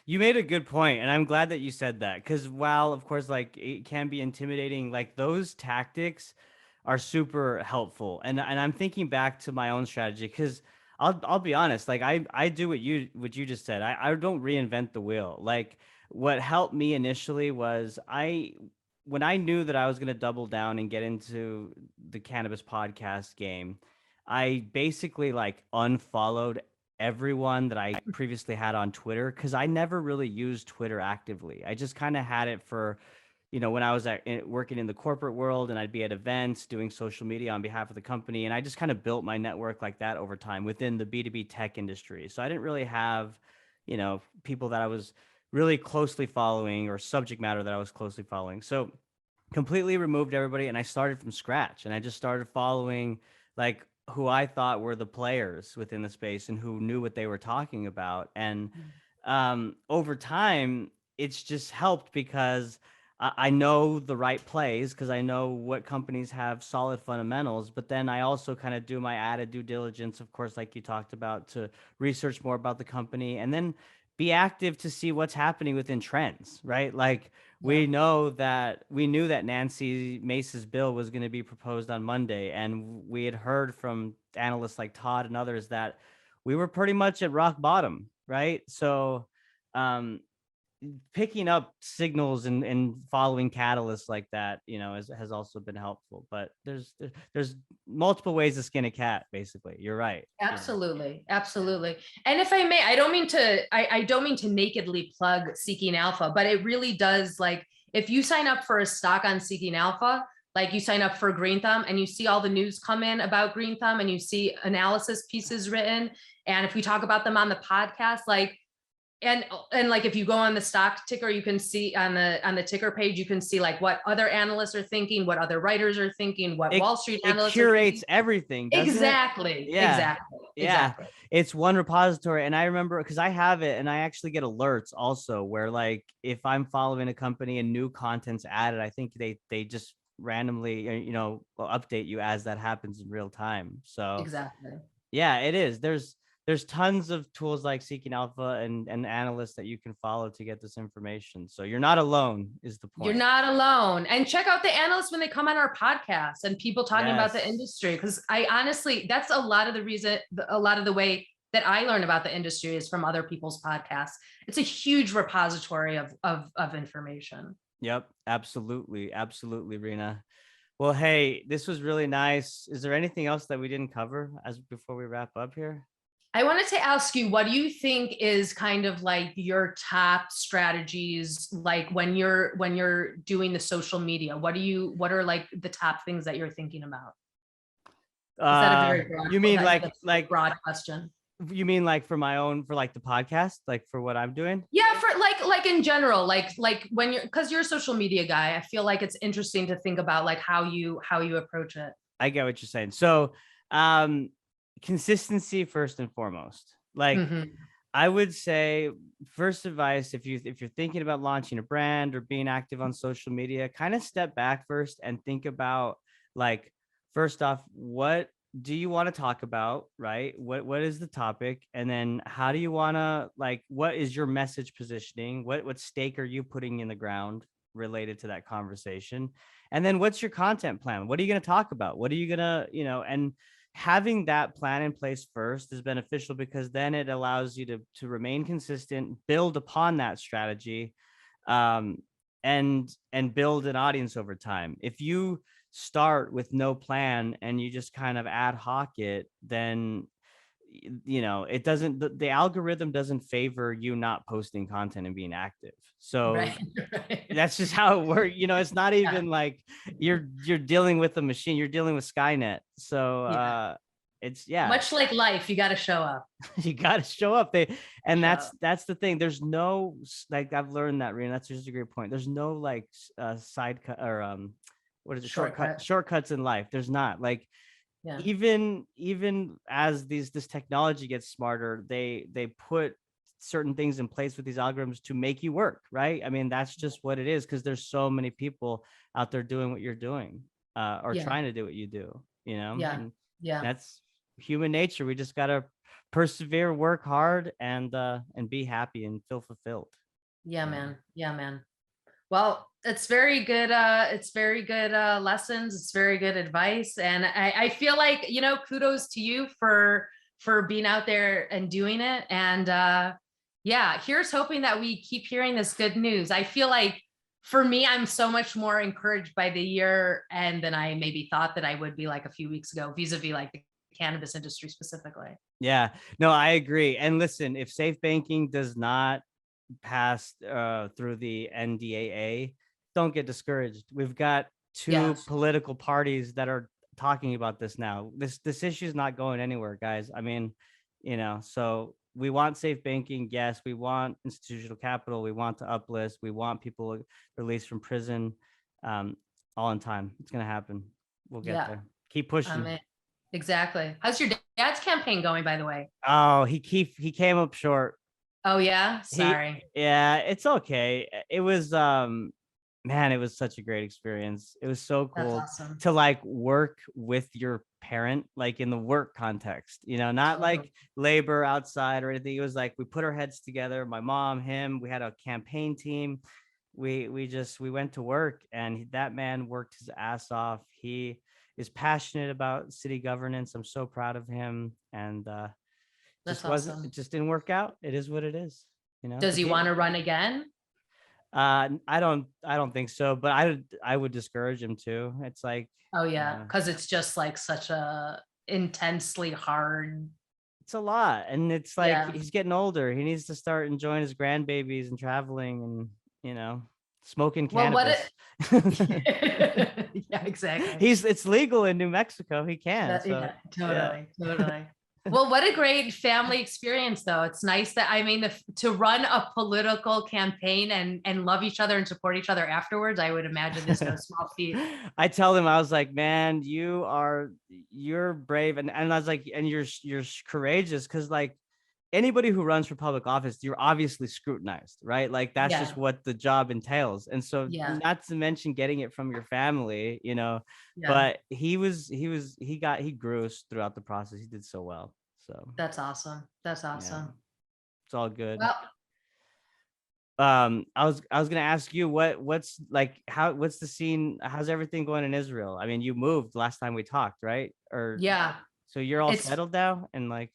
You made a good point, and I'm glad that you said that, because while of course like it can be intimidating, like those tactics are super helpful. And I'm thinking back to my own strategy, because I'll be honest, like I do what you just said. I don't reinvent the wheel. Like what helped me initially was when I knew that I was going to double down and get into the cannabis podcast game, I basically like unfollowed everyone that I previously had on Twitter, because I never really used Twitter actively. I just kind of had it for, when I was working in the corporate world, and I'd be at events doing social media on behalf of the company. And I just kind of built my network like that over time within the B2B tech industry. So I didn't really have, people that I was really closely following, or subject matter that I was closely following. So completely removed everybody, and I started from scratch, and I just started following like who I thought were the players within the space and who knew what they were talking about. And over time, it's just helped, because I know the right plays, because I know what companies have solid fundamentals. But then I also kind of do my added due diligence, of course, like you talked about, to research more about the company, and then be active to see what's happening within trends, right? Like Yeah. we knew that Nancy Mace's bill was going to be proposed on Monday, and we had heard from analysts like Todd and others that we were pretty much at rock bottom, right? So picking up signals and following catalysts like that, has also been helpful. But there's multiple ways to skin a cat, basically. You're right. Absolutely. Absolutely. And if I may, I don't mean to nakedly plug Seeking Alpha, but it really does, like, if you sign up for a stock on Seeking Alpha, like you sign up for Green Thumb and you see all the news come in about Green Thumb and you see analysis pieces written. And if we talk about them on the podcast, like, and like if you go on the stock ticker, you can see on the ticker page, you can see like what other analysts are thinking, what other writers are thinking, what it, Wall Street it analysts are curates thinking. everything, doesn't it? Exactly. Yeah. Exactly. Yeah. Exactly. It's one repository. And I remember, because I have it, and I actually get alerts also, where like if I'm following a company and new content's added, I think they just randomly will update you as that happens in real time. So Exactly. yeah, it is. There's tons of tools like Seeking Alpha and analysts that you can follow to get this information. So you're not alone, is the You're point. not alone. And check out the analysts when they come on our podcast and people talking about the Yes. industry. Because I honestly, that's a lot of the reason, a lot of the way that I learn about the industry is from other people's podcasts. It's a huge repository of information. Yep, absolutely. Absolutely, Rena. Well, hey, this was really nice. Is there anything else that we didn't cover as before we wrap up here? I wanted to ask you, what do you think is kind of like your top strategies, like when you're doing the social media? What are like the top things that you're thinking about? Is that a very broad, You mean that's a like broad question? you mean like for my own, for like the podcast, like for what I'm doing? Yeah, for like in general, like when you're, because you're a social media guy, I feel like it's interesting to think about like how you approach it. I get what you're saying. So, um, consistency first and foremost. Like, Mhm. I would say first advice, if you're thinking about launching a brand or being active on social media, kind of step back first and think about, like, first off, what do you want to talk about, right? What is the topic? And then how do you want to, like, what is your message positioning? What stake are you putting in the ground related to that conversation? And then what's your content plan? What are you going to talk about? What are you going to, and having that plan in place first is beneficial, because then it allows you to remain consistent, build upon that strategy, um, and build an audience over time. If you start with no plan and you just kind of ad hoc it, then it doesn't, the algorithm doesn't favor you not posting content and being active. So Right. Right. that's just how it works. It's not Yeah. even like you're dealing with a machine, you're dealing with Skynet. So Yeah. it's, yeah, Much like life, you got to show up. you got to show up. And Show that's up. that's the thing. There's no, like, I've learned that, Rena, that's just a great point. There's no like side cut, or what is it, Shortcut. shortcuts in life. There's not, like, Yeah. even as this technology gets smarter, they put certain things in place with these algorithms to make you work, right? I mean, that's just what it is, because there's so many people out there doing what you're doing, or Yeah. trying to do what you do, Yeah. and Yeah. that's human nature. We just gotta persevere, work hard, and be happy and feel fulfilled. Yeah, you know? man. Yeah, man. Well, it's very good lessons. It's very good advice. And I feel like, kudos to you for being out there and doing it. And yeah, here's hoping that we keep hearing this good news. I feel like for me, I'm so much more encouraged by the year and than I maybe thought that I would be like a few weeks ago, vis-a-vis like the cannabis industry specifically. Yeah, no, I agree. And listen, if safe banking does not pass through the NDAA, don't get discouraged. We've got Yeah. two political parties that are talking about this now. This issue is not going anywhere, guys. I mean, so we want safe banking. Yes, we want institutional capital. We want to uplist. We want people released from prison. Um, all in time. It's gonna happen. We'll get Yeah. there. Keep pushing. Exactly. How's your dad's campaign going, by the way? Oh, he came up short. Oh yeah, sorry. Yeah, it's okay. It was man, it was such a great experience. It was so That's cool awesome. to like work with your parent, like in the work context, not like Totally. labor outside or anything. It was like we put our heads together, my mom, him, we had a campaign team. We went to work, and that man worked his ass off. He is passionate about city governance. I'm so proud of him. And That's it awesome. just didn't work out. It is what it is, Does but he want to run again? I don't think so, but I would discourage him too. It's like, Oh yeah, because it's just like such a intensely hard. it's a lot, and it's like Yeah. he's getting older. He needs to start enjoying his grandbabies and traveling, and smoking Well, what cannabis. it? Yeah, exactly. It's legal in New Mexico. He can. That, So yeah, yeah. totally, totally. Well, what a great family experience, though. It's nice that I mean, to run a political campaign and love each other and support each other afterwards, I would imagine is no small feat. I tell him, I was like, man, you're brave, and I was like, and you're courageous, because like anybody who runs for public office, you're obviously scrutinized, right? Like that's just Yeah, what the job entails. And so, yeah, not to mention getting it from your family, yeah. but he grew throughout the process. He did so well. So That's awesome. That's yeah, awesome. it's all good. Well, I was gonna ask you what's the scene? How's everything going in Israel? I mean, you moved last time we talked, right? Or yeah, so you're all it's settled now and like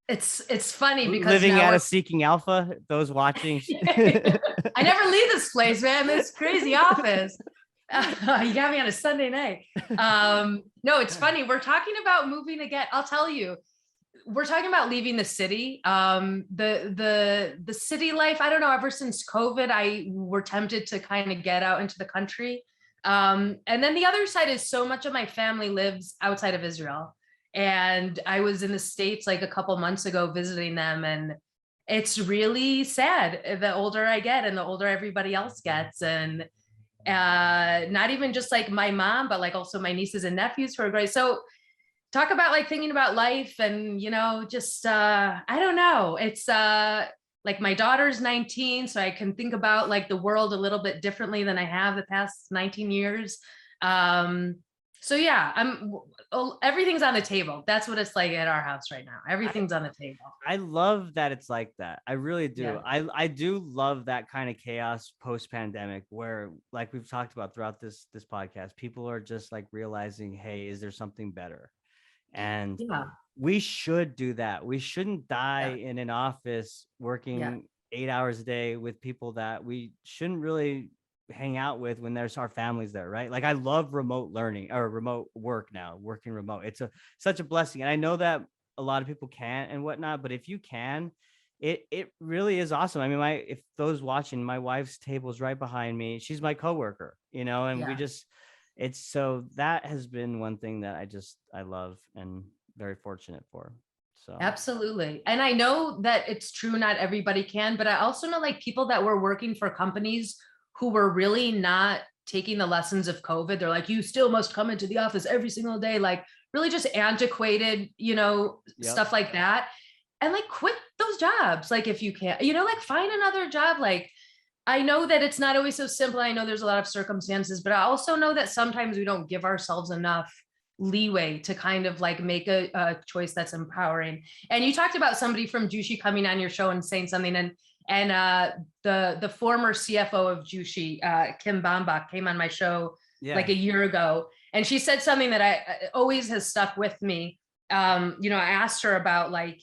it's funny because living now out we're of Seeking Alpha. Those watching. I never leave this place, man. This crazy office. You got me on a Sunday night. No, it's funny. We're talking about moving again. I'll tell you, we're talking about leaving the city. The city life. I don't know. Ever since COVID, I were tempted to kind of get out into the country. And then the other side is so much of my family lives outside of Israel, and I was in the States like a couple months ago visiting them, and it's really sad the older I get and the older everybody else gets. And not even just like my mom, but like also my nieces and nephews who are great. So talk about like thinking about life and, just, I don't know. It's like my daughter's 19, so I can think about like the world a little bit differently than I have the past 19 years. Um, so yeah, everything's on the table. That's what it's like at our house right now. Everything's on the table. I love that it's like that. I really do. Yeah. I do love that kind of chaos post pandemic where, like we've talked about throughout this podcast, people are just like realizing, hey, is there something better? And Yeah. we should do that. We shouldn't Yeah. die in an office Yeah. working 8 hours a day with people that we shouldn't really hang out with when there's our families there, right? Like I love remote learning or remote work now, working remote. It's such a blessing. And I know that a lot of people can't and whatnot, but if you can, it really is awesome. I mean, if those watching, my wife's table is right behind me. She's my coworker, and we Yeah. just it's so that has been one thing that I love and very fortunate for. So Absolutely. And I know that it's true, not everybody can, but I also know like people that were working for companies who were really not taking the lessons of COVID. They're like, you still must come into the office every single day, like really just antiquated, yep. stuff like that. And like quit those jobs. Like if you can't, like find another job. Like I know that it's not always so simple. I know there's a lot of circumstances, but I also know that sometimes we don't give ourselves enough leeway to kind of like make a choice that's empowering. And you talked about somebody from Jushi coming on your show and saying something, and the former CFO of Jushi, Kim Bambach, came on my show Yeah. like a year ago, and she said something that I always has stuck with me. I asked her about like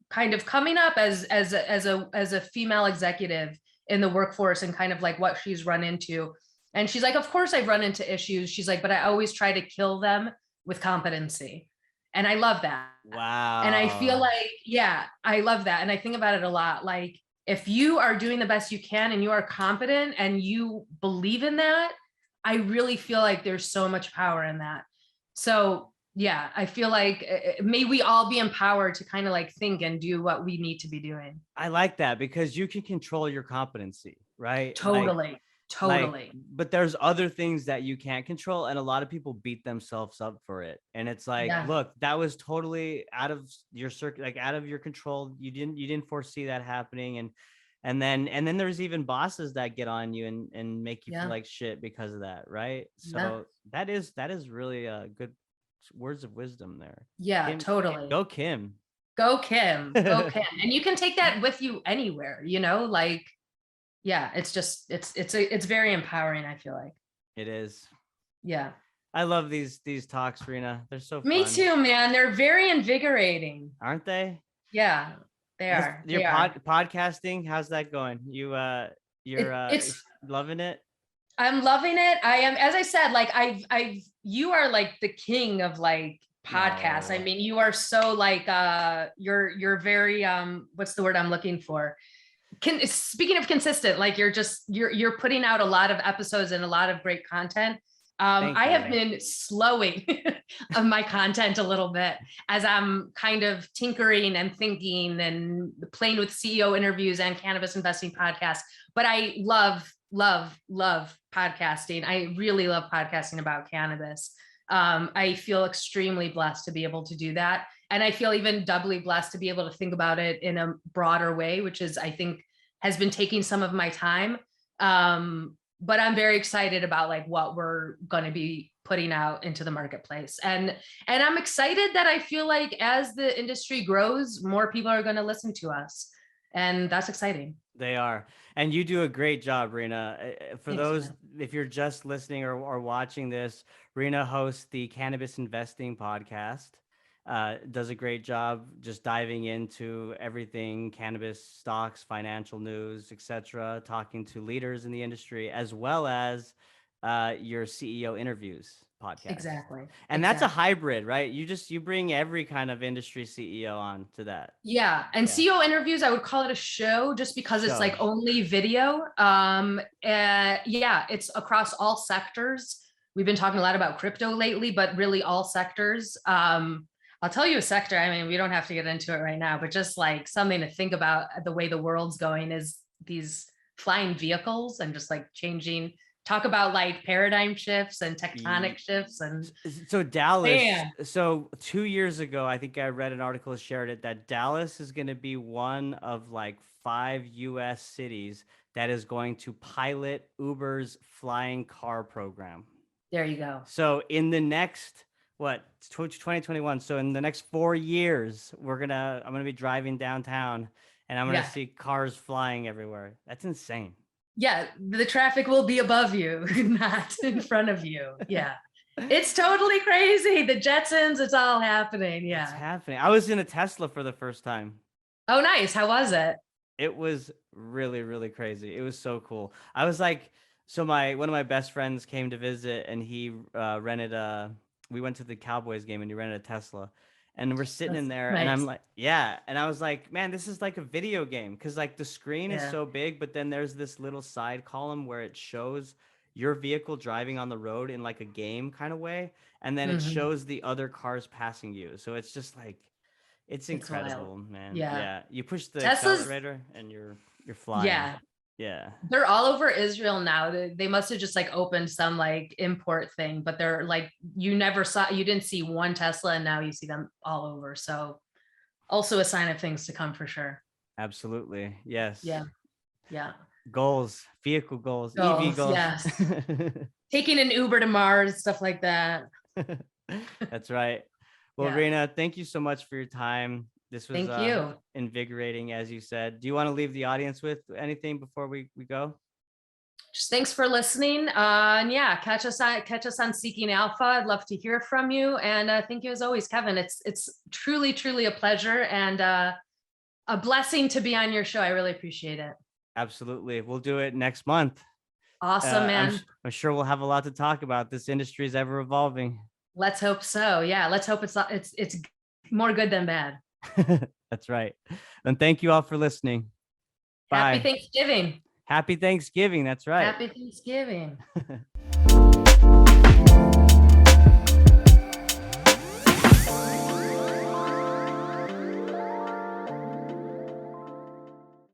kind of coming up as a female executive in the workforce and kind of like what she's run into. And she's like, of course I've run into issues. She's like, but I always try to kill them with competency. And I love that. And I feel Wow. like, yeah, I love that. And I think about it a lot. Like if you are doing the best you can and you are competent and you believe in that, I really feel like there's so much power in that. So yeah, I feel like may we all be empowered to kind of like think and do what we need to be doing. I like that because you can control your competency, right? Totally. Like Totally. but there's other things that you can't control, and a lot of people beat themselves up for it, and it's like, Yeah. look, that was totally out of your circuit, like out of your control. You didn't foresee that happening, and then there's even bosses that get on you and make you feel Yeah. like shit because of that, right? Yeah. So that is really a good words of wisdom there. Yeah, Kim, totally. go Kim. Go Kim. Go Kim. And you can take that with you anywhere, like yeah, it's just it's very empowering, I feel like. It is. Yeah. I love these talks, Rena. They're so Me fun, too, man. They're very invigorating. aren't they? Yeah, they This are. your They are. podcasting, how's that going? You're It's loving it? I'm loving it. I am, as I said, like you are like the king of like podcasts. I No. mean, you are so like you're very what's the word I'm looking for? Speaking of consistent, like you're putting out a lot of episodes and a lot of great content. Thank I have you. been slowing of my content a little bit as I'm kind of tinkering and thinking and playing with CEO interviews and cannabis investing podcasts. But I love podcasting. I really love podcasting about cannabis. I feel extremely blessed to be able to do that. And I feel even doubly blessed to be able to think about it in a broader way, which is, I think, has been taking some of my time. But I'm very excited about like what we're going to be putting out into the marketplace. And I'm excited that I feel like as the industry grows, more people are going to listen to us. And that's exciting. They are. And you do a great job, Rena. For Thanks, those, man. if you're just listening or watching this, Rena hosts the Cannabis Investing podcast. Does a great job just diving into everything cannabis stocks, financial news, etc., talking to leaders in the industry, as well as your CEO interviews podcast. Exactly. And that's a Exactly. hybrid, right? You bring every kind of industry CEO on to that. Yeah. And Yeah. CEO interviews, I would call it a show just because it's Show. like only video. Yeah, it's across all sectors. We've been talking a lot about crypto lately, but really all sectors. I'll tell you a sector. I mean, we don't have to get into it right now, but just like something to think about the way the world's going is these flying vehicles and just like changing, talk about like paradigm shifts and tectonic shifts and So Dallas, man, so 2 years ago, I think I read an article, shared it, that Dallas is going to be one of like 5 US cities that is going to pilot Uber's flying car program. there you go. So in the next, what, 2021, so in the next 4 years, I'm gonna be driving downtown and I'm gonna Yeah. see cars flying everywhere. That's insane. Yeah, the traffic will be above you, not in front of you. Yeah. It's totally crazy. The Jetsons, it's all happening. It's Yeah. happening. I was in a Tesla for the first time. Oh, nice. How was it? It was really, really crazy. It was so cool. I was like, so my one of my best friends came to visit, and he rented a. We went to the Cowboys game, and he rented a Tesla, and we're sitting in That's there, and I'm nice. like, yeah, and I was like, man, this is like a video game, because like the screen is Yeah. so big, but then there's this little side column where it shows your vehicle driving on the road in like a game kind of way, and then it Mhm. shows the other cars passing you. So it's just like it's It's wild. incredible, man. Yeah. Yeah, you push the Teslas, accelerator and you're flying. yeah. Yeah, They're all over Israel now. They must have just like opened some like import thing, but they're like, you didn't see one Tesla and now you see them all over. So also a sign of things to come for sure. absolutely. Yes. Yeah. Yeah. Goals, vehicle goals, EV Goals. goals. Yes. Taking an Uber to Mars, stuff like that. That's right. Well, Yeah. Rena, thank you so much for your time. This was Thank you. invigorating, as you said. Do you want to leave the audience with anything before we go? Just thanks for listening. And yeah, catch us on Seeking Alpha. I'd love to hear from you. And thank you as always, Kevin. It's truly a pleasure and a blessing to be on your show. I really appreciate it. Absolutely. We'll do it next month. Awesome, man. I'm sure we'll have a lot to talk about. This industry is ever evolving. Let's hope so. Yeah, let's hope it's more good than bad. That's right. And thank you all for listening. Happy Bye. Thanksgiving. Happy Thanksgiving. That's right. Happy Thanksgiving.